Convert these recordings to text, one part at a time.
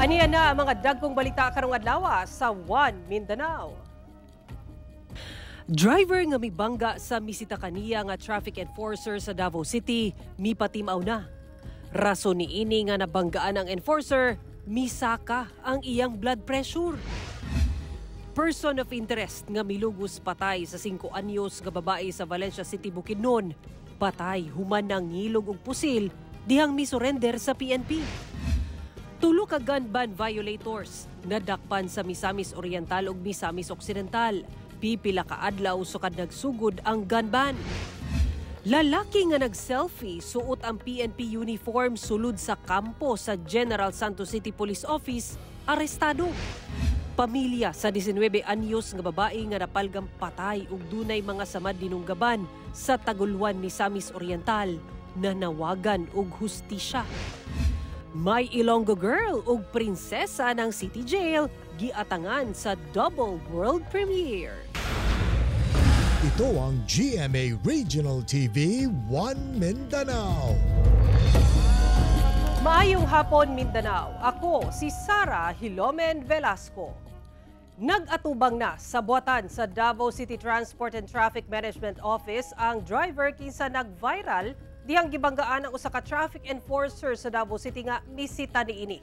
Aniya na ang mga dagkong balita karong adlaw sa One Mindanao. Driver nga mibangga sa misita kaniya nga traffic enforcer sa Davao City, mipatimaw na. Rason niini nga nabanggaan ang enforcer, misaka ang iyang blood pressure. Person of interest nga milugos patay sa 5 anyos nga babae sa Valencia City, Bukidnon. Patay human ng ngilog og pusil dihang misurrender sa PNP. Tulo ka gun ban violators nadakpan sa Misamis Oriental ug Misamis Occidental. Pipila ka adlaw sukad nagsugod ang gun ban. Lalaki nga nag-selfie suot ang PNP uniform sulod sa kampo sa General Santos City Police Office, arestado. Pamilya sa 19 anyos nga babae nga napalgang patay ug dunay mga samad dinunggaban sa Taguluan, Misamis Oriental na nawagan og hustisya. May Ilonggo girl ug prinsesa ng City Jail giatangan sa double world premiere. Ito ang GMA Regional TV One Mindanao. Maayong hapon Mindanao. Ako si Sara Hilomen Velasco. Nag-atubang na sa buwatan sa Davao City Transport and Traffic Management Office ang driver kinsa nag-viral dihang gibanggaan ang usa ka traffic enforcer sa Davao City nga misita niini.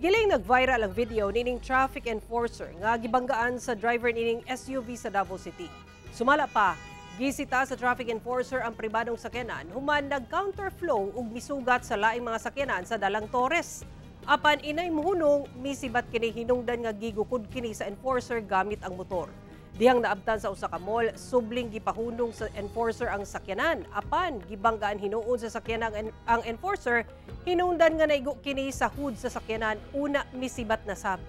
Giling nag-viral ang video nining traffic enforcer nga gibanggaan sa driver nining SUV sa Davao City. Sumala pa, gisita sa traffic enforcer ang pribadong sakyanan human nag-counterflow ug misugat sa laing mga sakyanan sa Dalang Torres. Apan inay muhunong misibat kini hinungdan nga gigukod kini sa enforcer gamit ang motor. Dihang naabtan sa usa ka mall, subling gipahunong sa enforcer ang sakyanan. Apan gibanggaan hinuon sa sakyanan ang enforcer, hinungdan nga naigo kini sa hood sa sakyanan, una misibat na sab.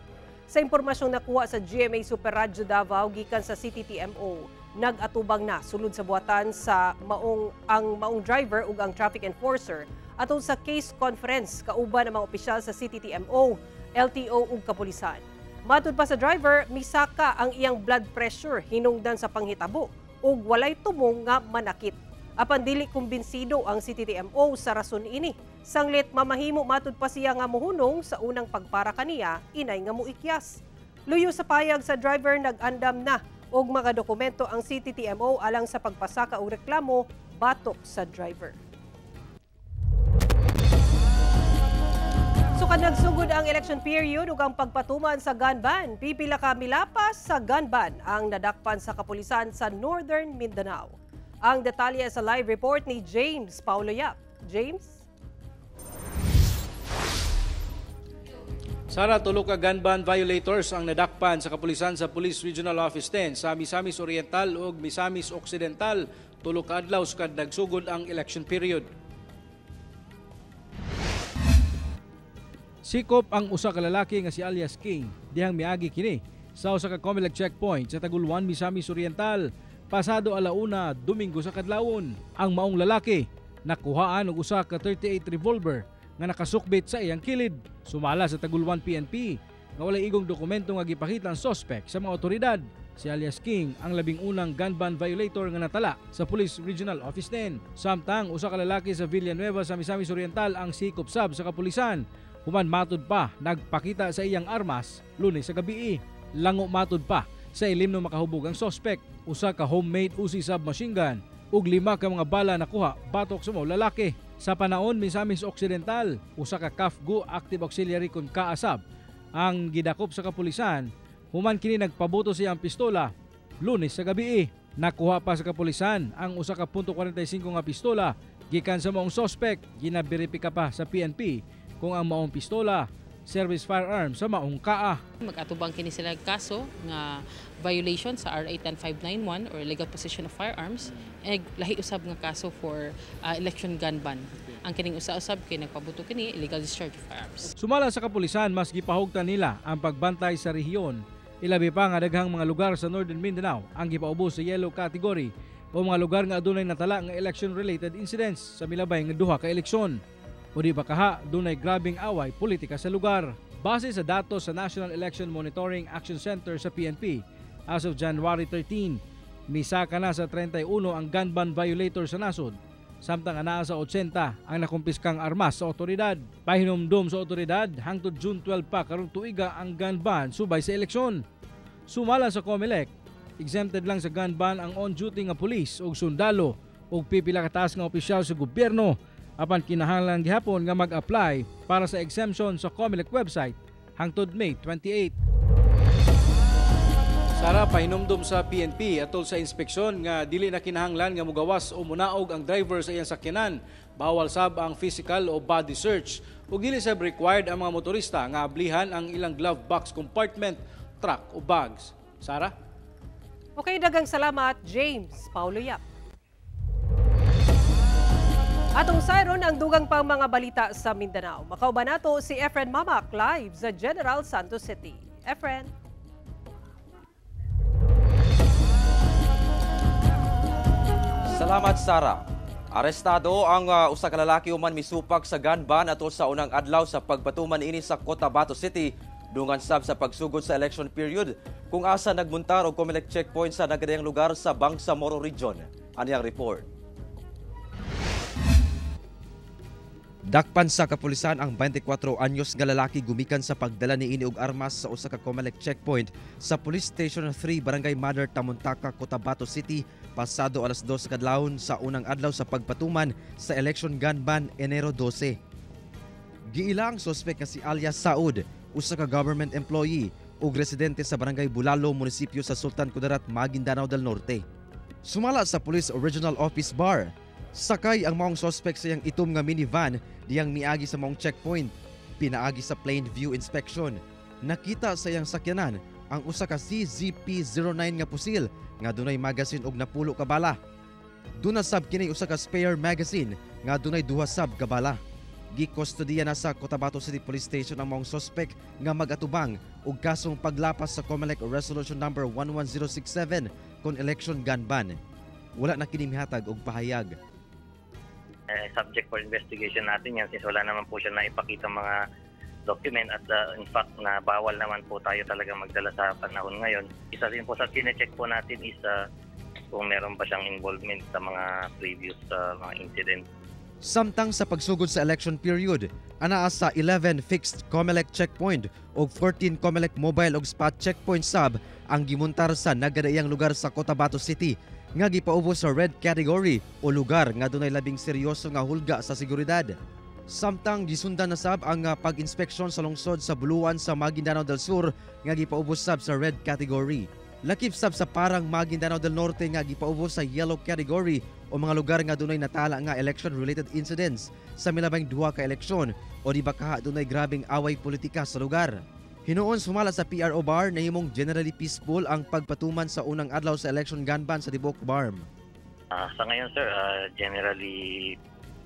Sa impormasyong nakuha sa GMA Super Radyo Davao gikan sa City TMO, nag-atubang na sulod sa buwatan sa maong driver ug ang traffic enforcer atol sa case conference kauban ang mga opisyal sa City TMO, LTO ug kapulisan. Matud pa sa driver, misaka ang iyang blood pressure hinungdan sa panghitabo ug walay tumong nga manakit. Apan dili kumbinsido ang City TMO sa rason ini. Sanglit mamahimo matud pa siya nga mohunong sa unang pagpara kaniya, inay nga muikyas. Luyo sa payag sa driver nag-andam na og mga dokumento ang City TMO alang sa pagpasaka o reklamo batok sa driver. Sukad nagsugod ang election period ug ang pagpatuman sa gun ban, pipila ka milapas sa gun ban ang nadakpan sa kapulisan sa Northern Mindanao. Ang detalye sa live report ni James Paulo Yap. James? Sara, tulo ka gun ban violators ang nadakpan sa kapulisan sa Police Regional Office 10 sa Misamis Oriental ug Misamis Occidental. Tulo ka adlaw sukad nagsugod ang election period. Sikop ang usa ka lalaki nga si alias King dihang miagi kini sa usa ka Comelec checkpoint sa Taguluan, Misamis Oriental pasado alauna Domingo sa kadlawon. Ang maong lalaki nakuhaan og usa ka 38 revolver nga nakasukbit sa iyang kilid. Sumala sa Taguluan PNP nga walay igong dokumento nga gipakita ang suspect sa mga otoridad. Si alias King ang labing unang gun ban violator nga natala sa Police Regional Office 10. Samtang usa ka lalaki sa Villanueva sa Misamis Oriental ang sikop sab sa kapulisan. Human matud pa nagpakita sa iyang armas Lunes sa gabi. Lango matud pa sa ilim no makahubog ang suspect, usa ka homemade Uzi submachine gun ug 5 ka mga bala nakuha batok sa mga lalaki. Sa panahon Misamis Occidental, usa ka CAFGO active auxiliary kun kaasab ang gidakop sa kapulisan. Human kini nagpabuto siyang pistola Lunes sa gabi. Nakuha pa sa kapulisan ang usa ka .45 nga pistola gikan sa maong suspect. Ginaberipika pa sa PNP kung ang maong pistola service firearm sa maong kaa. Mag-atubang kini sila kaso nga violation sa RA 10591 or illegal possession of firearms ug lahi usab nga kaso for election gun ban. Ang kining usa-usab kay nagpabuto kini illegal discharge of firearms. Sumala sa kapulisan, mas gipahugtan nila ang pagbantay sa rehiyon. Ilabi pa nga daghang mga lugar sa Northern Mindanao ang gipaubos sa yellow category o mga lugar nga adunay natala nga election-related incidents sa milabay nga duha ka eleksyon. O di ba kaha, dunay grabing away politika sa lugar. Base sa datos sa National Election Monitoring Action Center sa PNP, as of January 13, misaka na sa 31 ang gun ban violator sa nasod. samtang anaa sa 80 ang nakumpiskang armas sa otoridad. Pahinumdum sa otoridad hangtod June 12 pa karong tuiga ang gun ban subay sa eleksyon. Sumala sa COMELEC, exempted lang sa gun ban ang on-duty nga pulis o sundalo o pipila kataas nga opisyal sa gobyerno apan kinahanglan gihapon nga mag-apply para sa exemption sa COMELEC website hangtod May 28. Sara, pahinumdum sa PNP atol sa inspeksyon nga dili na kinahanglan nga mugawas o munaog ang driver sa iyang sakyanan. Bawal sab ang physical o body search ug dili sab required ang mga motorista nga ablihan ang ilang glove box compartment, truck o bags. Sara? Okay, dagang salamat, James Paulo Yap. Atong sayron ang dugang pang mga balita sa Mindanao. Makauban nato si Efren Mamak live sa General Santos City. Efren. Salamat, Sara. Arestado ang usa ka lalaki human misupak sa gun ban atol sa unang adlaw sa pagpatuman ini sa Cotabato City dungan sab sa pagsugod sa election period kung asa nagmuntar og COMELEC checkpoint sa nagadayang lugar sa Bangsamoro Region. Ani ang report. Dakpan sa kapulisan ang 24 anyos nga lalaki gumikan sa pagdala niini og armas sa usa ka COMELEC checkpoint sa Police Station 3 Barangay Mother Tamuntaka, Cotabato City pasado alas 2 kadlawon sa unang adlaw sa pagpatuman sa election gun ban Enero 12. Giila ang suspek nga si alias Saud, usa ka government employee ug residente sa Barangay Bulalo, munisipyo sa Sultan Kudarat, Maguindanao del Norte. Sumala sa Police Original Office Bar, sakay ang maong suspek sa iyang itom nga minivan diyang miagi sa maong checkpoint. Pinaagi sa plain view inspection. Nakita sa iyang sakyanan ang usa ka CZP-09 nga pusil nga dunay magazine og napulo ka bala. Duna sab kini usa ka spare magazine nga dunay duha sab ka bala. Gikustodiya na sa Cotabato City Police Station ang maong suspek nga mag-atubang og kasong paglapas sa COMELEC Resolution number 11067 kon election gun ban. Wala na kini mihatag og pahayag. Subject for investigation natin yan since wala naman po siya na ipakita mga document at in fact na bawal naman po tayo talaga magdala sa panahon ngayon. Isa rin po sa kine-check po natin is kung meron ba siyang involvement sa mga previous mga incident. Samtang sa pagsugod sa election period, anaa sa 11 fixed COMELEC checkpoint o 14 COMELEC mobile og spot checkpoint sub ang gimuntar sa nagadayang lugar sa Cotabato City nga gipaubos sa red category o lugar nga dunay labing seryoso nga hulga sa seguridad. Samtang gisundan na sab ang pag-inspeksyon sa lungsod sa Buluan sa Maguindanao del Sur nga gipaubos sab sa red category. Lakip sab sa Parang Maguindanao del Norte nga gipaubos sa yellow category o mga lugar nga dunay natala nga election-related incidents sa milabang duha ka eleksyon o di ba kaha dunay grabing away politika sa lugar. Hinuon sumala sa PRO Bar na himong generally peaceful ang pagpatuman sa unang adlaw sa election gun ban sa Dibok Barm. Sa ngayon sir, generally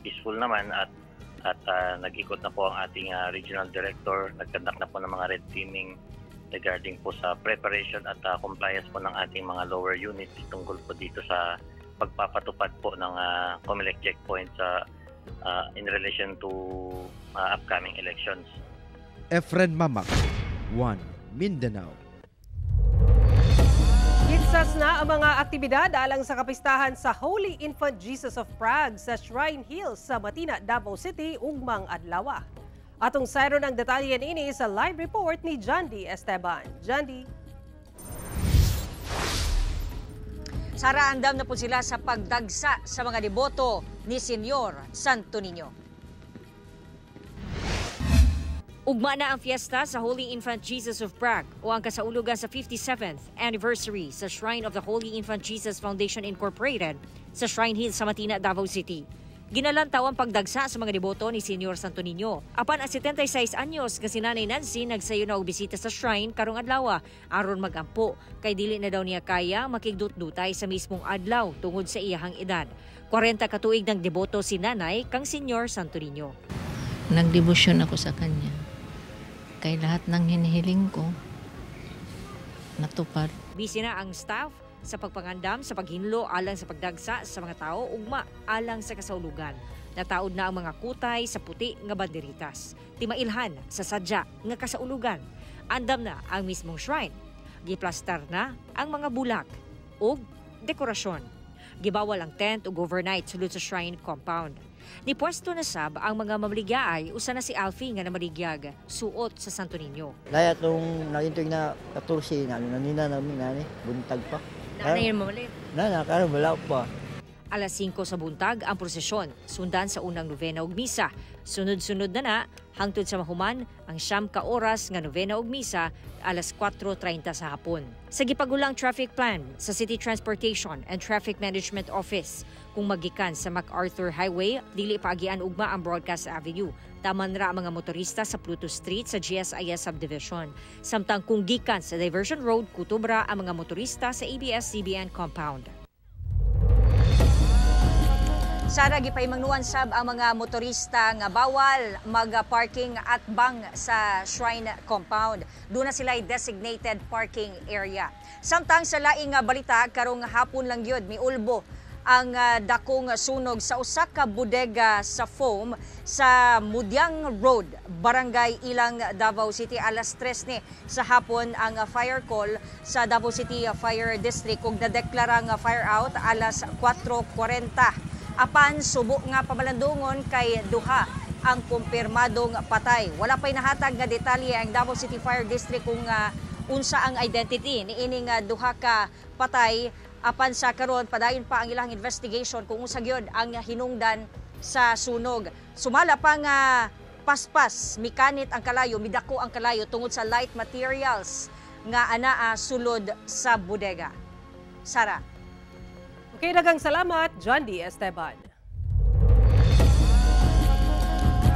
peaceful naman at nag-ikot na po ang ating regional director, nagkandak na po ng mga red teaming regarding po sa preparation at compliance po ng ating mga lower units tungkol po dito sa pagpapatupad po ng COMELEC checkpoints in relation to upcoming elections. Efren Mamak, One Mindanao. Kinsas na ang mga aktibidad alang sa kapistahan sa Holy Infant Jesus of Prague sa Shrine Hills sa Matina, Davao City ugmang adlaw. Atong sayron ang detalye ini sa live report ni Jandy Esteban. Jandy. Sara, andam na po sila sa pagdagsa sa mga deboto ni Senyor Santo Niño. Ugma na ang fiesta sa Holy Infant Jesus of Prague o ang kasaulugan sa 57th anniversary sa Shrine of the Holy Infant Jesus Foundation Incorporated sa Shrine Hills sa Matina, Davao City. Ginalantaw ang pagdagsa sa mga deboto ni Senyor Santo Niño. Apan ang 76 anyos nga si Nanay Nancy nagsayo na og bisita sa shrine karong adlaw aron magampo kay dili na daw niya kaya makigdut-dutay sa mismong adlaw tungod sa iyahang edad. 40 ka tuig ng deboto si Nanay kang Senyor Santo Niño. Nagdebosyon ako sa kanya. Kay lahat ng hinihiling ko natupad. Busy na ang staff sa pagpangandam sa paghinlo alang sa pagdagsa sa mga tao ugma alang sa kasaulugan. Nataod na ang mga kutay sa puti nga banderitas. Timailhan sa sadya nga kasaulugan. Andam na ang mismong shrine. Giplastar na ang mga bulak ug dekorasyon. Gibawal ang tent ug overnight sulod sa shrine compound. Nipwesto na sab ang mga mamaligyaay usa na si Alfie nga namaligyag suot sa Santo Niño. Daya itong nagintig na 14 nanina namin nani, buntag pa. Nanay mamalit. Nana, karon wala pa. Alas 5 sa buntag ang prosesyon, sundan sa unang novena ug misa. Sunod-sunod na hangtod sa mahuman ang 9 ka oras nga novena ug misa alas 4:30 sa hapon. Sa gipagulang traffic plan sa City Transportation and Traffic Management Office, kung magikan sa MacArthur Highway, dili paagian ugma ang Broadcast Avenue. Taman ra ang mga motorista sa Pluto Street sa GSIS Subdivision. Samtang kung gikan sa Diversion Road, kutubra ang mga motorista sa ABS-CBN compound. Sara gipaimangnuan sab ang mga motorista nga bawal mag-parking at bang sa Shrine compound. Doon na sila designated parking area. Samtang sa laing balita karong hapon lang gyud miulbo ang dakong sunog sa usa ka bodega sa foam sa Mudyang Road, Barangay Ilang, Davao City. Alas 3 ni sa hapon ang fire call sa Davao City Fire District ug nadeklara nga fire out alas 4:40. Apan subo nga pamalandungon kay duha ang kumpirmadong patay. Wala pa'y nahatag nga detalye ang Davao City Fire District kung unsa ang identity ni ining duha ka patay. Apan sa karon padayon pa ang ilang investigation kung unsa gyud ang hinungdan sa sunog. Sumala pa nga paspas, mikanit ang kalayo, midako ang kalayo tungod sa light materials nga anaa sulod sa bodega. Sara. Okay, daghang salamat, John D. Esteban.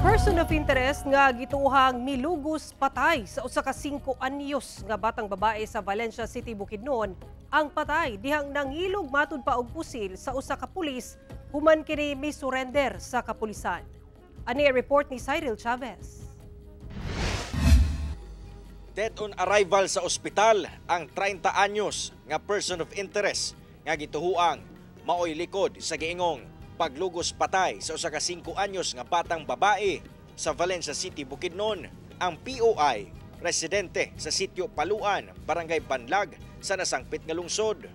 Person of interest nga gituuhang milugos patay sa usa ka 5 anyos nga batang babae sa Valencia City, Bukidnon. Ang patay dihang nangilog matud pa og pusil sa usa ka pulis human kini misurrender sa kapulisan. Ani report ni Cyril Chavez. Dead on arrival sa ospital ang 30 anyos nga person of interest nga gituhuang maoy likod sa giingong paglugos patay sa usa ka 5 anyos nga batang babae sa Valencia City, Bukidnon. Ang POI, residente sa sitio Paluan, Barangay Banlag sa nasangpit nga lungsod.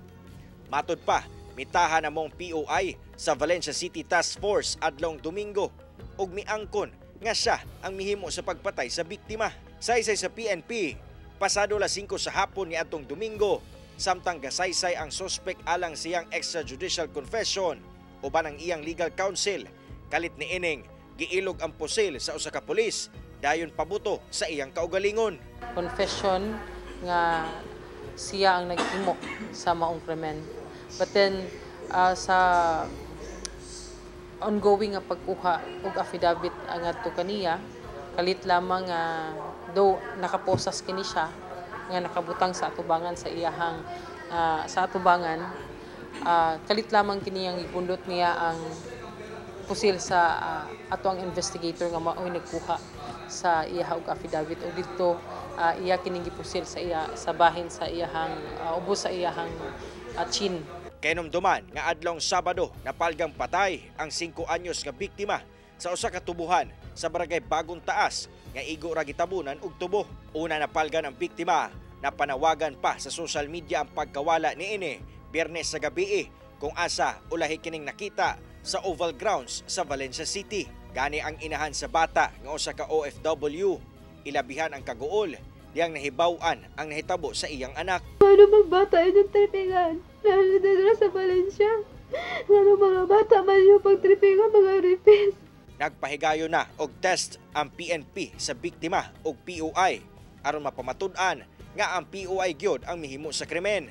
Matod pa, mitahan namong POI sa Valencia City Task Force adlong Domingo ug miangkon nga siya ang mihimo sa pagpatay sa biktima. Saysay sa PNP, pasado alas 5 sa hapon niadtong Domingo, samtang gasaysay ang suspect alang siyang extrajudicial confession uban ang iyang legal counsel. Kalit ni ining giilog ang pusil sa usa ka pulis dayon pabuto sa iyang kaugalingon. Confession nga siya ang naghimo sa maong krimen. But then sa ongoing nga pagkuha og affidavit ngadto kaniya, kalit lamang do nakaposas kini siya nga nakabutang sa atubangan sa iyahang sa atubangan, kalit lamang kini ang igundot niya ang pusil sa ato ang investigator nga maoy nagkuha sa iyaha og affidavit o dito iya kining gipusil sa iya sa bahin sa iyahang ubos sa iyahang chin. Kinumduman nga adlong Sabado napalgang patay ang 5 anyos nga biktima sa usa ka tubuhan sa Barangay Bagong Taas nga igo ra gitabunan og tubo. Una napalgan ang biktima na panawagan pa sa social media ang pagkawala niini Biyernes sa gabi kung asa ulahi kining nakita sa Oval Grounds sa Valencia City. Gani ang inahan sa bata nga usa ka OFW, ilabihan ang kaguol diyang nahibaw-an ang nahitabo sa iyang anak. Ano magbata yung tripingan? Lalo na sa Valencia. Ano mga bata man yung pagtripingan mga ripis. Nagpahigayo na og test ang PNP sa biktima og POI aron mapamatud-an nga ang POI gyud ang mihimo sa krimen.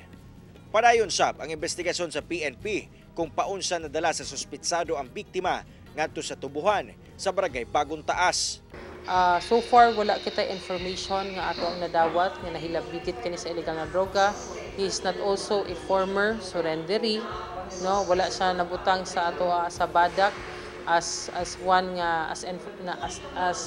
Padayon sab ang investigasyon sa PNP kung paunsa nadala sa suspitsado ang biktima ngadto sa tubuhan sa Barangay Bagong Taas. So far wala kita information nga ato ang nadawat nga nahilabigit kani sa illegal na droga. He is not also a former surrenderee, no, wala siya nabutang sa ato sa badak as one nga as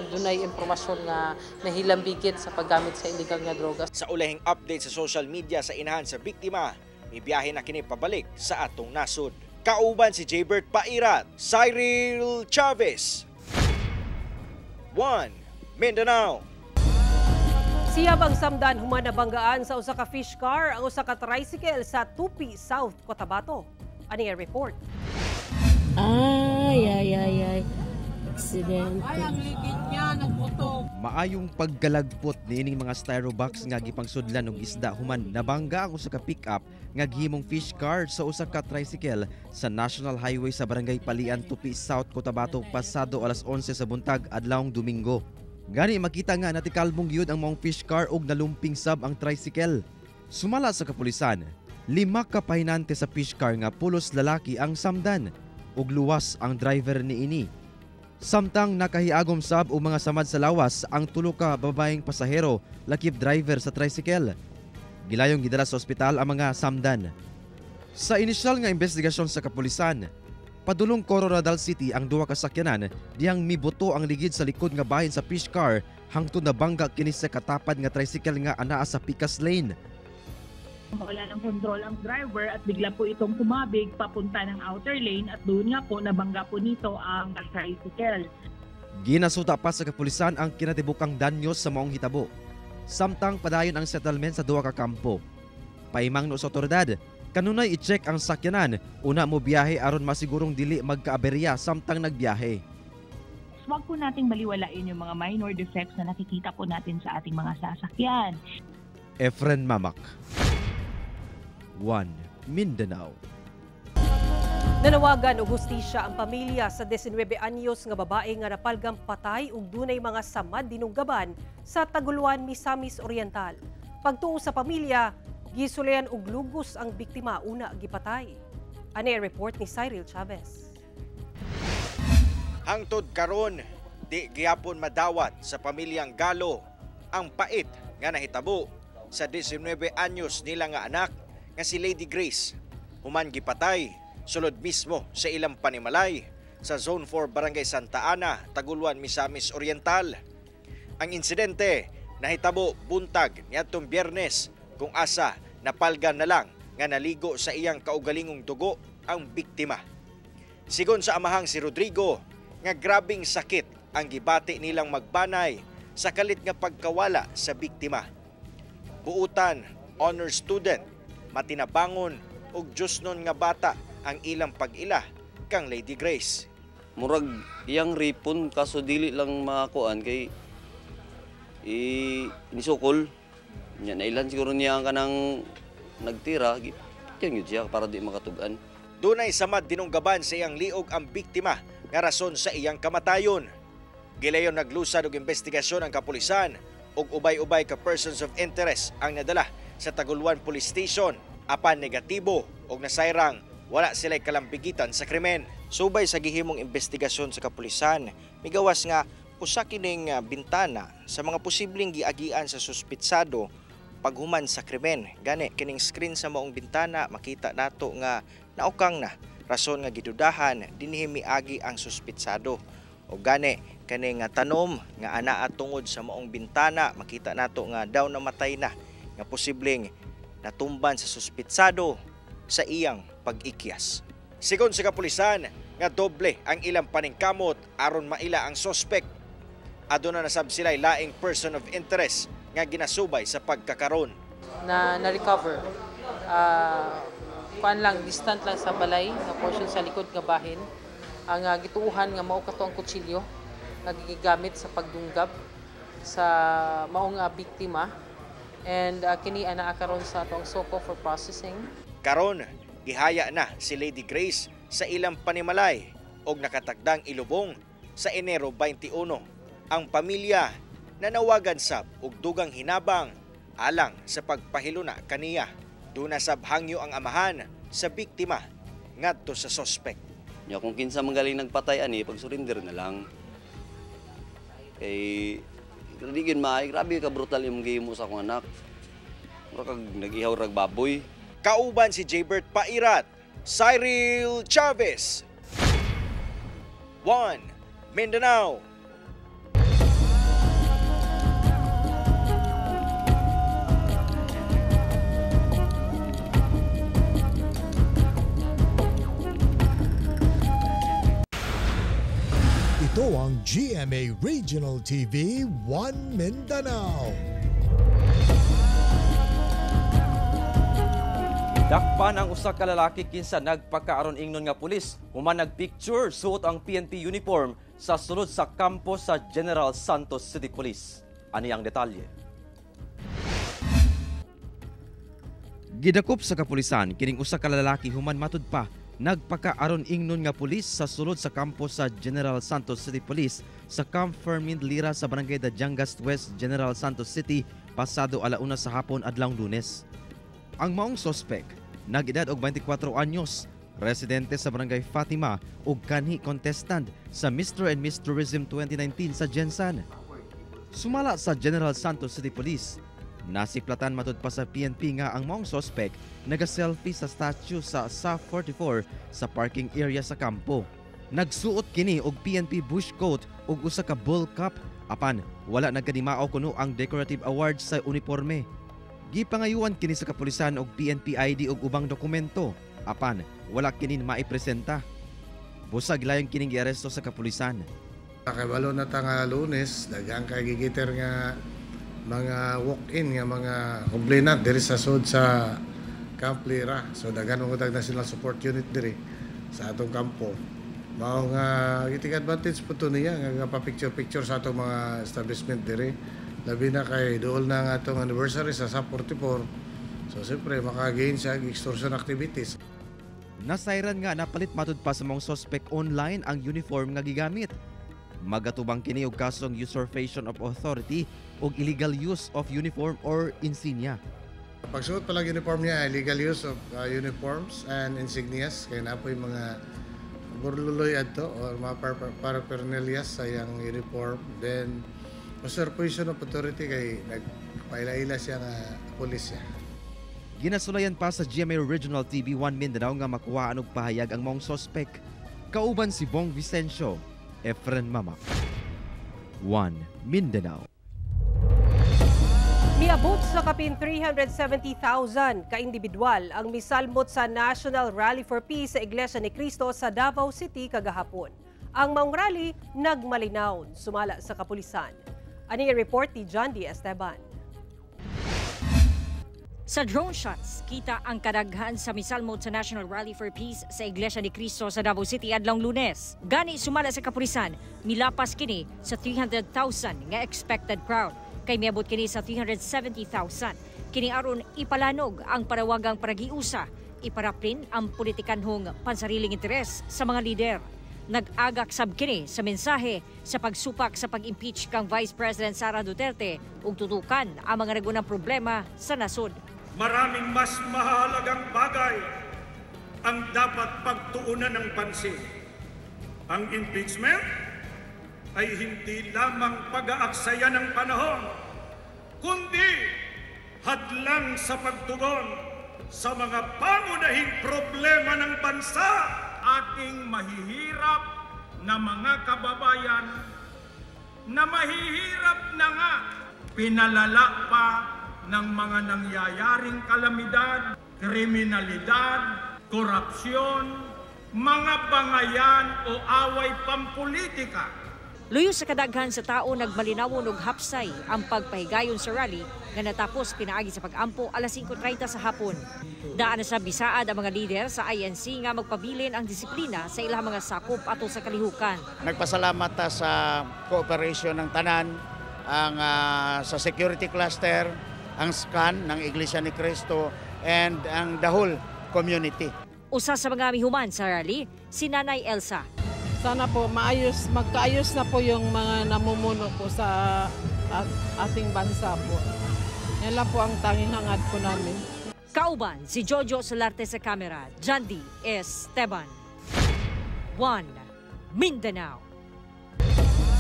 adunay impormasyon nga nahilambigit sa paggamit sa illegal nga droga. Sa ulahing update sa social media sa inahan sa biktima, may biyahe na kini pabalik sa atong nasod. Kauban si Jaybert Pairat, Cyril Chavez, 1 Mindanao. Siyab ang samdan human nabanggaan sa usa ka fish car ang usa ka tricycle sa Tupi, South Cotabato. Ani ang report. Ay. Aksidente. Maayong paggalagpot niining mga styrobox nga gipangsudlan og isda human nabangga ako sa ka-pick-up nga gihimong fish cart sa usa ka tricycle sa National Highway sa Barangay Palian, Tupi South, Cotabato pasado alas 11 sa buntag adlawng Domingo. Gani makita nga natikalbong gyud ang maong fish car og nalumping sab ang tricycle. Sumala sa kapulisan, 5 ka pahinante sa fish car nga pulos lalaki ang samdan ug luwas ang driver niini. Samtang nakahiagom sab og mga samad sa lawas ang 3 ka babaeng pasahero lakip driver sa tricycle. Gilayong gidala sa ospital ang mga samdan. Sa inisyal nga investigasyon sa kapulisan, padulong Coronadal City ang 2 ka sakyanan dihang mibuto ang ligid sa likod nga bahin sa fish car hangtod nabangga kini sa katapad nga tricycle nga anaa sa Picas Lane. Wala ng kontrol ang driver at bigla po itong tumabig papunta ng outer lane at doon nga po nabangga po nito ang tricycle. Ginasuta pa sa kapulisan ang kinatibukang danyos sa maong hitabo. Samtang padayon ang settlement sa 2 ka kampo. Paimangno sa otoridad, kanunay i-check ang sakyanan una mo biyahe aron masigurong dili magkaaberya samtang nagbiyahe. Huwag po nating baliwalain yung mga minor defects na nakikita po natin sa ating mga sasakyan. Efren Mamak, One Mindanao. Nanawagan og hustisya ang pamilya sa 19 anyos nga babae nga napalgang patay ug dunay mga samad dinunggaban sa Taguluan, Misamis Oriental. Pagtuo sa pamilya, gisulayan og lugos ang biktima una gipatay. Ani ang report ni Cyril Chavez. Hangtod karon, di gihapon madawat sa pamilyang Galo ang pait nga nahitabo sa 19 anyos nila nga anak nga si Lady Grace. Human gipatay sulod mismo sa ilang panimalay sa Zone 4 Barangay Santa Ana, Taguluan, Misamis Oriental. Ang insidente nahitabo buntag niadtong Biyernes kung asa napalgan na lang nga naligo sa iyang kaugalingong dugo ang biktima. Sigon sa amahang si Rodrigo, nga grabing sakit ang gibati nilang magbanay sa kalit nga pagkawala sa biktima. Buutan, honor student, matinabangon ug Diyosnon nga bata ang ilang pag-ila kang Lady Grace. Murag iyang ripon kaso dili lang makuan kay nisukol. Nya nailan siguro niya ang kanang nagtira, gityan yun siya para di makatugan. Dunay samad dinunggaban sa iyang liog ang biktima nga rason sa iyang kamatayon. Gilayon naglusad og investigasyon ang kapulisan ug ubay-ubay ka persons of interest ang nadala sa Taguluan Police Station. Apan negatibo og nasayrang wala sila'y kalambigitan sa krimen. Subay sa gihimong investigasyon sa kapulisan, migawas nga usa kining bintana sa mga posibleng giagian sa suspitsado paghuman sa krimen. Gani kining screen sa maong bintana makita nato nga naukang na rason nga gidudahan dinhi miagi ang suspitsado. O gani kaning tanom nga anaa tungod sa maong bintana makita nato nga daw namatay na nga posibleng natumban sa suspitsado sa iyang pag-ikyas. Sigon sa kapulisan nga doble ang ilang paningkamot aron maila ang suspect. Aduna na sab sila'y laing person of interest nga ginasubay sa pagkakaron. Na-recover. Kuan lang, distant lang sa balay, nga portion sa likod nga bahin. Ang gituuhan nga mao kato ang kutsilyo nga gigamit sa pagdunggab sa maong biktima. And kini ana karon sa atong SOCO for processing. Karon gihaya na si Lady Grace sa ilang panimalay og nakatagdang ilubong sa Enero 21. Ang pamilya nanawagan sab og dugang hinabang alang sa pagpahiluna kaniya. Duna sab hangyo ang amahan sa biktima ngadto sa suspect. Ya kung kinsa magaling nagpatay ani pag-surrender na lang. Kay digin maay grabe ka brutal imong gihimo sa akong anak. Mura kag nag-ihaw rag baboy. Kauban si Jaybert Pairat, Cyril Chavez, One Mindanao. Ito ang GMA Regional TV 1 Mindanao. Gidakpan ang usa ka lalaki kinsa nagpakaaron ingnon nga pulis human nagpicture suot ang PNP uniform sa sulod sa kampo sa General Santos City Police. Ani ang detalye. Gidakop sa kapulisan kining usa ka lalaki human matud pa nagpakaaron ingnon nga pulis sa sulod sa kampo sa General Santos City Police sa Camp Fermin Lira sa Barangay Dajangas West, General Santos City pasado 1:00 sa hapon adlawng Lunes. Ang maong sospek, nag-edad og 24 anyos, residente sa Barangay Fatima ug kanhi contestant sa Mr. and Miss Tourism 2019 sa Gensan. Sumala sa General Santos City Police, nasiplatan matud pa sa PNP nga ang maong sospek naga-selfie sa statue sa SA 44 sa parking area sa kampo. Nagsuot kini og PNP bush coat ug usa ka bull cap apan wala nagkadimao kuno ang decorative awards sa uniforme. Gipangayuan kini sa kapulisan og PNP ID ug ubang dokumento apan wala kini maipresenta. Busag layon kining giaresto sa kapulisan. Nakabalo na ta nga Lunes, daghang kay gigiter nga mga walk-in nga mga complainant diri sa sud sa Camp Lira. So daghan mga national support unit diri sa atong kampo. Mao nga giting advantage po to niya nga pa-picture sa atong mga establishment diri. Labi na kay dool na nga itong anniversary sa SA 44. So siyempre makagain siya extortion activities. Nasayran nga napalit matud pa sa mga suspect online ang uniform nga gigamit. Magatubang kini og kasong usurpation of authority ug illegal use of uniform or insignia. Pagsuot pa lang uniform niya, illegal use of uniforms and insignias kay napoy mga burluloy adto or mga paraphernalias sa yang uniform. Then usurpation of authority kay nagpaila-ila siya nga pulis siya. Ginasulayan pa sa GMA Regional TV 1 Mindanao nga makuhaan og pahayag ang maong sospek. Kauban si Bong Vicencio, Efren Mama. 1 Mindanao. Miabot sa kapin 370,000 ka-individual ang misalmot sa National Rally for Peace sa Iglesia ni Cristo sa Davao City kagahapon. Ang maong rally nagmalinaw sumala sa kapulisan. Ani report ni John D. Esteban. Sa drone shots, kita ang kadaghan sa misalmot sa National Rally for Peace sa Iglesia ni Cristo sa Davao City adlawng Lunes. Gani sumala sa kapulisan, milapas kini sa 300,000 nga expected crowd. Kay miabot kini sa 370,000. Kini aron ipalanog ang parawagang paragiusa, iparaplin ang politikanhong pansariling interes sa mga lider. Nag-agak sab kini sa mensahe sa pagsupak sa pag-impeach kang Vice President Sara Duterte ug tutukan ang mga nagunang problema sa nasod. Maraming mas mahalagang bagay ang dapat pagtuunan ng pansin. Ang impeachment ay hindi lamang pag-aaksaya ng panahon, kundi hadlang sa pagtugon sa mga pangunahing problema ng bansa. Ating mahihirap na mga kababayan na mahihirap na nga, pinalala pa ng mga nangyayaring kalamidad, kriminalidad, korupsyon, mga bangayan o away pampolitika. Luyo sa kadaghan sa tao nagmalinawon og hapsay ang pagpahigayon sa rally nga natapos pinaagi sa pag-ampo alas 5:30 sa hapon. Daan na sa bisaad ang mga lider sa INC nga magpabilin ang disiplina sa ilang mga sakop ato sa kalihukan. Nagpasalamat ta sa cooperation ng tanan, ang sa security cluster, ang SCAN ng Iglesia ni Cristo and ang the whole community. Usa sa mga mihuman sa rally, si Nanay Elsa. Sana po magkaayos na po yung mga namumuno po sa ating bansa po. Yan lang po ang tanging hangad po namin. Kauban, si Jojo Solarte sa kamera, John D. Esteban. 1 Mindanao.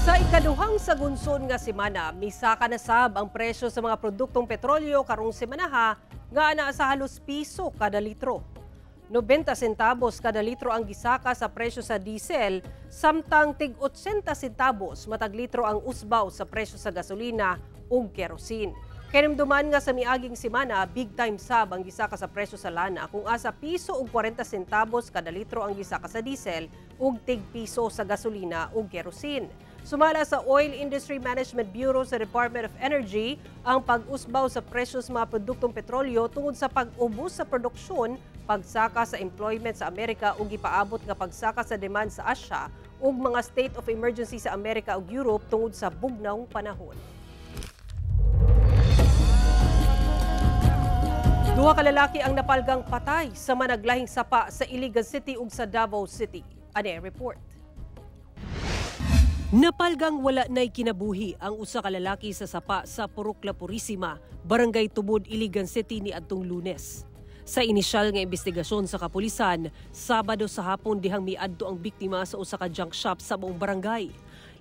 Sa ikaduhang sagunson nga semana, misaka na sab ang presyo sa mga produktong petrolyo karong semanaha nga ana sa halos piso kada litro. 90 centavos kada litro ang gisaka sa presyo sa diesel, samtang tig 80 centavos matag litro ang usbaw sa presyo sa gasolina ug kerosene. Kinamduman nga sa miaging semana, big time sab ang gisaka sa presyo sa lana kung asa piso ug 40 centavos kada litro ang gisaka sa diesel ug tig piso sa gasolina ug kerosene. Sumala sa Oil Industry Management Bureau sa Department of Energy ang pag-usbaw sa presyo sa mga produktong petrolyo tungod sa pag-ubos sa produksyon, pagsaka sa employment sa Amerika ug gipaabot nga pagsaka sa demand sa Asia ug mga state of emergency sa Amerika ug Europe tungod sa bugnawng panahon. Duha ka lalaki ang napalgang patay sa managlahing sapa sa Iligan City ug sa Davao City. Ani report. Napalgang wala na'y kinabuhi ang usa ka lalaki sa sapa sa Purok La Purisima, Barangay Tubod, Iligan City ni adtong Lunes. Sa inisyal nga investigasyon sa kapulisan, Sabado sa hapon dihang miadto ang biktima sa usa ka junk shop sa buong barangay.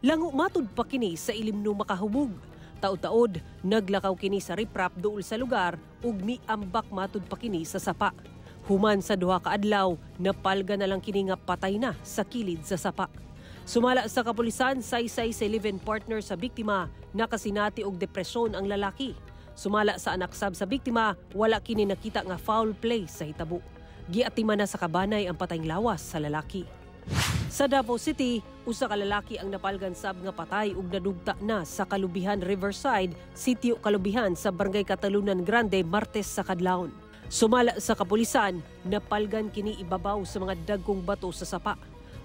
Lango matud pa kini sa ilimno makahubog. Taod-taod, naglakaw kini sa riprap duol sa lugar ug miambak matud pa kini sa sapa. Human sa duha ka adlaw, napalga na lang kini nga patay na sa kilid sa sapa. Sumala sa kapulisan, saysay sa live-in partner sa biktima, nakasinati og depresyon ang lalaki. Sumala sa anak sab sa biktima, wala kini nakita nga foul play sa hitabo. Giatiman na sa kabanay ang patayng lawas sa lalaki. Sa Davao City, usa ka lalaki ang napalgan sab nga patay ug nadugta na sa Kalubihan Riverside, Sitio Kalubihan sa Barangay Catalunan Grande, Martes sa kadlawon. Sumala sa kapulisan, napalgan kini ibabaw sa mga dagkong bato sa sapa.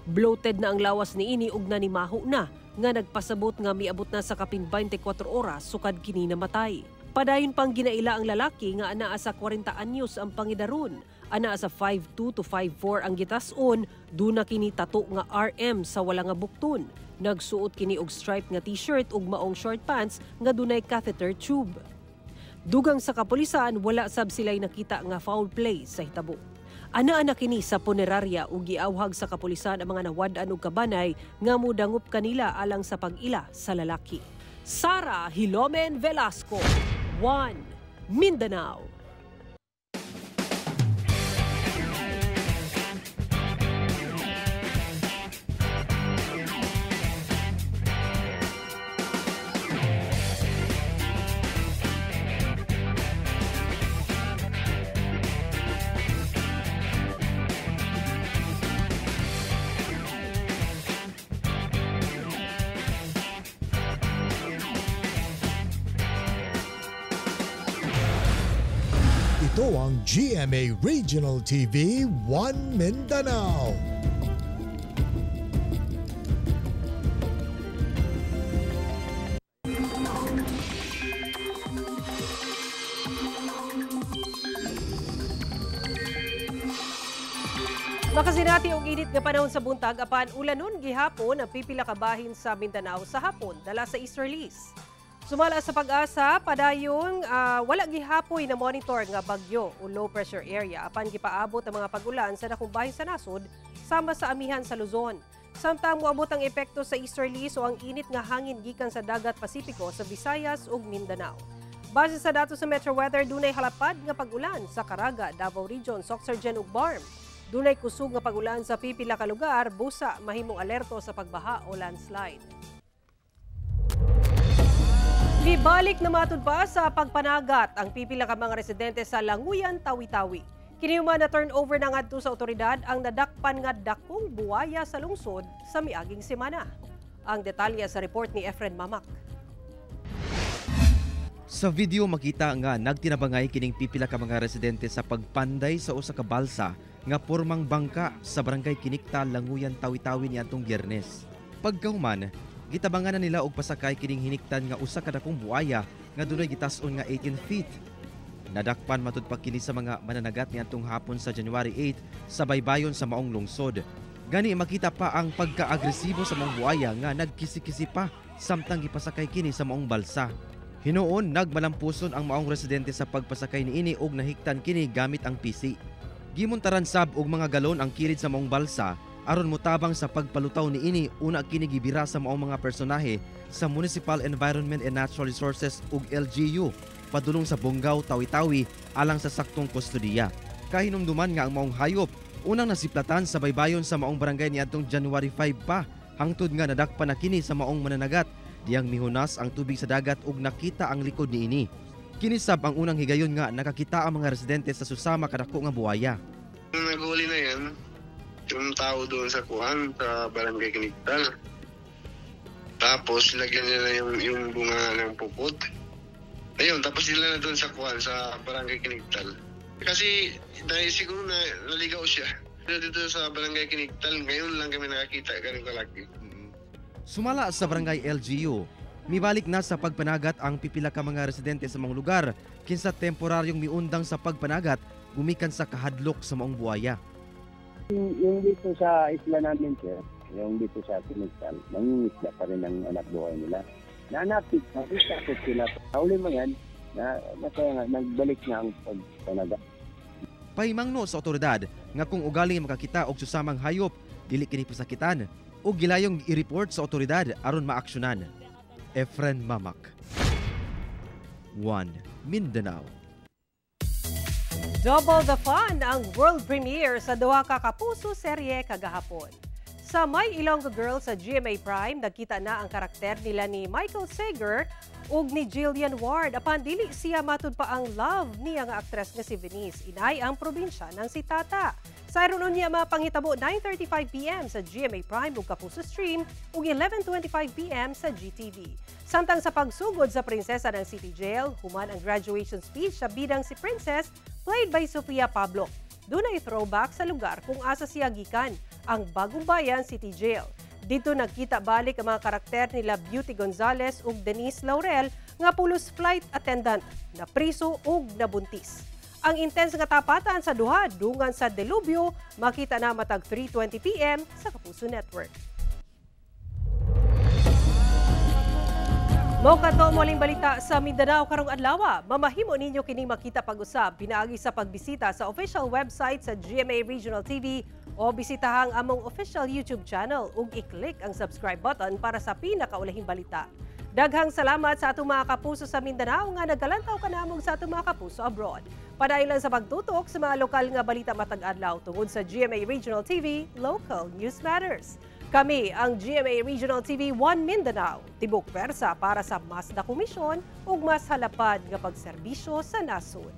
Bloated na ang lawas niini ug nanimaho na nga nagpasabot nga miabot na sa kapin 24 oras sukad kini namatay. Padayon pang ginaila ang lalaki nga anaa sa 40 anyos ang pangidaron. Anaa sa 5'2" to 5'4" ang gitas-on, duna kini tato nga RM sa wala nga bukton. Nagsuot kini og stripe nga t-shirt ug maong short pants nga dunay catheter tube. Dugang sa kapulisan, wala sab sila'y nakita nga foul play sa hitabo. Anaa kini sa punerarya ug giawhag sa kapulisan ang mga nawad-an og kabanay nga mudangup kanila alang sa pag-ila sa lalaki. Sara Hilomen Velasco, 1 Mindanao. Ito ang GMA Regional TV 1 Mindanao. Makasinati og init nga panahon sa buntag apan ulanon gihapon ang pipila ka bahin sa Mindanao sa hapon dala sa easterlies. Sumala sa Pag-asa, padayong wala gihapoy na monitor nga bagyo o low pressure area apan gipaabot ang mga pag-ulan sa dakong bahin sa nasod sama sa amihan sa Luzon. Samtang moabot ang epekto sa easterlies o ang init nga hangin gikan sa dagat Pasipiko sa Visayas ug Mindanao. Base sa datos sa Metro Weather, dunay halapad nga pag-ulan sa Caraga, Davao Region, Soccergen ug Barm. Dunay kusog nga pag-ulan sa pipila ka lugar, busa mahimong alerto sa pagbaha o landslide. Gibalik na matud pa sa pagpanagat ang pipila ka mga residente sa Languyan, Tawi-Tawi. Kinihuman na turnover na ngadto sa otoridad ang nadakpan nga dakong buwaya sa lungsod sa miaging semana. Ang detalye sa report ni Efren Mamak. Sa video makita nga nagtinabangay kining pipila ka mga residente sa pagpanday sa usa ka balsa nga pormang bangka sa barangay Kinikta, Languyan, Tawi-Tawi niadtong Biyernes. Pagkahuman, gitabangan na nila og pasakay kining hiniktan nga usa ka dakong buaya nga dunay gitas-on nga 18 feet. Nadakpan matud pa kini sa mga mananagat niadtong hapon sa January 8 sa baybayon sa maong lungsod. Gani makita pa ang pagka-agresibo sa maong buaya nga nagkisi-kisi pa samtang gipasakay kini sa maong balsa. Hinuon nagmalampuson ang maong residente sa pagpasakay niini og nahiktan kini gamit ang PC. Gimuntaran sab og mga galon ang kilid sa maong balsa aron motabang sa pagpalutaw niini una kini gibira sa maong mga personahe sa Municipal Environment and Natural Resources ug LGU padulong sa Bonggao, Tawi-Tawi alang sa saktong kustodiya. Kahinumduman nga ang maong hayop unang nasiplatan sa baybayon sa maong barangay niadtong January 5 pa hangtod nga nadakpan na kini sa maong mananagat diyang mihunas ang tubig sa dagat ug nakita ang likod niini. Kinisab ang unang higayon nga nakakita ang mga residente sa susama kadako nga buwaya. Naghuli na yan yung tao doon sa kuhan sa barangay Kinikta. Tapos lagyan nila yung bunga ng pupot. Ayun, tapos nila na doon sa Barangay Kinigtal. Kasi dahil siguro na naligaw siya. Dito sa Barangay Kinigtal, ngayon lang kami nakakita ganun kalaki. Sumala sa Barangay LGU, mibalik na sa pagpanagat ang pipila ka mga residente sa mga lugar kinsa temporaryong miundang sa pagpanagat gumikan sa kahadlok sa maong buhaya. Yung dito sa isla namin, sir, yung dito sa Kinigtal, nangingisda pa rin ang anak buhay nila. Nakita ko sila. Huli mo yan, nagbalik na ang pagpanagat. Pahimangno sa otoridad nga kung ugaling makakita og susamang hayop, dili kini pasakitan o gilayong i-report sa otoridad aron maaksyonan. Efren Mamak, 1 Mindanao. Double the fun ang world premiere sa duha ka kapuso serye kagahapon. Sa My Ilonggo Girl sa GMA Prime, nakita na ang karakter nila ni Michael Sager ug ni Jillian Ward. Apan dili siya matud pa ang love niya nga aktres nga si Venice. Inay ang probinsya ng si Tata. Sa iron niya mapangitabo 9:35 PM sa GMA Prime ug Kapuso Stream ug 11:25 PM sa GTV. Samtang sa pagsugod sa prinsesa ng City Jail, human ang graduation speech sa bidang si Princess, played by Sofia Pablo. Dunay throwback sa lugar kung asa siya gikan, ang Bagong Bayan City Jail. Dito nagkita balik ang mga karakter nila Beauty Gonzales ug Denise Laurel nga pulos flight attendant na priso ug nabuntis. Ang intense nga tapatan sa duha dungan sa delubyo makita na matag 3:20 PM sa Kapuso Network. Mao kato moling balita sa Mindanao karong adlaw. Mamahimo ninyo kining makita pag-usab pinaagi sa pagbisita sa official website sa GMA Regional TV o bisitahang among official YouTube channel ug i-click ang subscribe button para sa pinakaulahing balita. Daghang salamat sa atong mga kapuso sa Mindanao nga nagalantaw kanamong sa atong mga kapuso abroad. Padailan sa pagtutok sa mga lokal nga balita matag adlaw tungod sa GMA Regional TV, Local News Matters. Kami ang GMA Regional TV 1 Mindanao, tibok persa para sa mas na komisyon ug mas halapad nga pagserbisyo sa nasod.